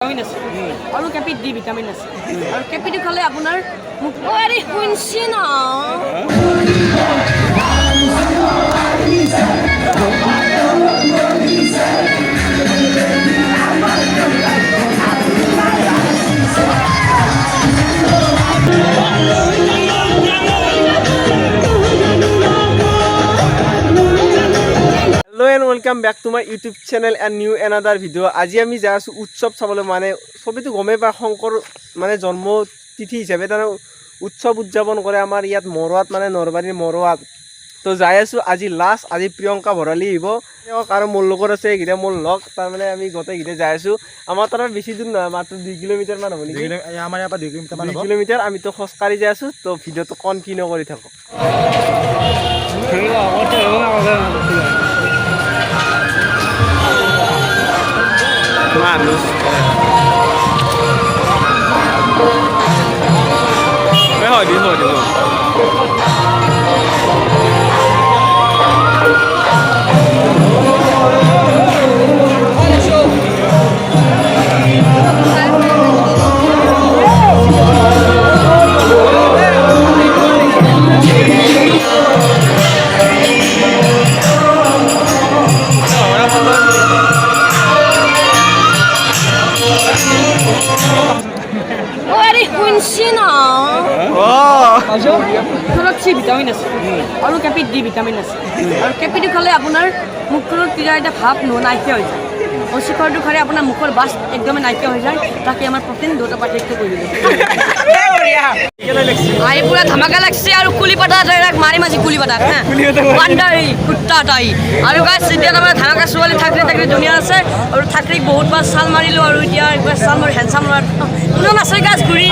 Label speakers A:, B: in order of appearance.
A: Vitamin আছে আৰু কেপিত D vitamin আছে আৰু কেপিটো খালে আপোনাৰ মুখ আৰে শুনছি না
B: Hello and welcome back to my YouTube channel and new another video. আজি আমি যাই আছো উৎসৱ চাবলৈ মানে সবেতো গমে পায় শংকৰ মানে জন্ম তিথি হিচাপে তাৰ উৎসৱ উদযাপন কৰে আমাৰ ইয়াত মৰৱাত মানে নৰবাৰীৰ মৰৱাত তো যাই আছো আজি লাষ্ট আজি প্ৰিয়ংকা ভৰালি আহিব আৰু মোৰ লগত আছে এইকেইটা মোৰ লগ তাৰমানে আমি গোটেইকেইটা যাই আছো আমাৰ তাৰ বেছি দূৰ নহয় মাত্ৰ 2 কিলোমিটাৰ মান হ'ব নেকি
C: আমাৰ ইয়াৰ পৰা 2 কিলোমিটাৰ মান হ'ব
B: 2 কিলোমিটাৰ আমি তো খোজকাঢ়ি যাই আছো তো ভিডিঅ'টো কন্টিনিউ কৰি থাকো Manus. Thôi đi thôi.
A: আরে শুনছি না সি ভিটামিন আছে আৰু কেপিত ডি ভিটামিন আছে আৰু কেপিটো খালে আপোনাৰ মুখৰ কিবা এটা ভাৱ নাইকিয়া হৈ যায় আৰু শিখৰটো খালে আপোনাৰ মুখৰ বাছ একদমেই নাইকিয়া হৈ যায় তাকে আমাৰ প্ৰটিন দুটা পাৰ্থক্য কৰি দিব আহি পুৰা ধামাকা লাগছে আৰু কুলি পাতা মাৰি মাছি কুলি পাতা হা বান্দাৰী কুত্তা তাই আৰু গাছ এতিয়া তাৰমানে ধামাকা ছোৱালী থাকৰি ধুনীয়া আছে আৰু থাকৰিক বহুত বাৰ চাল মাৰিলোঁ আৰু এতিয়া একবাৰ চাল মাৰি হেণ্ডচাম কোনো নাছে গাছ ঘূৰি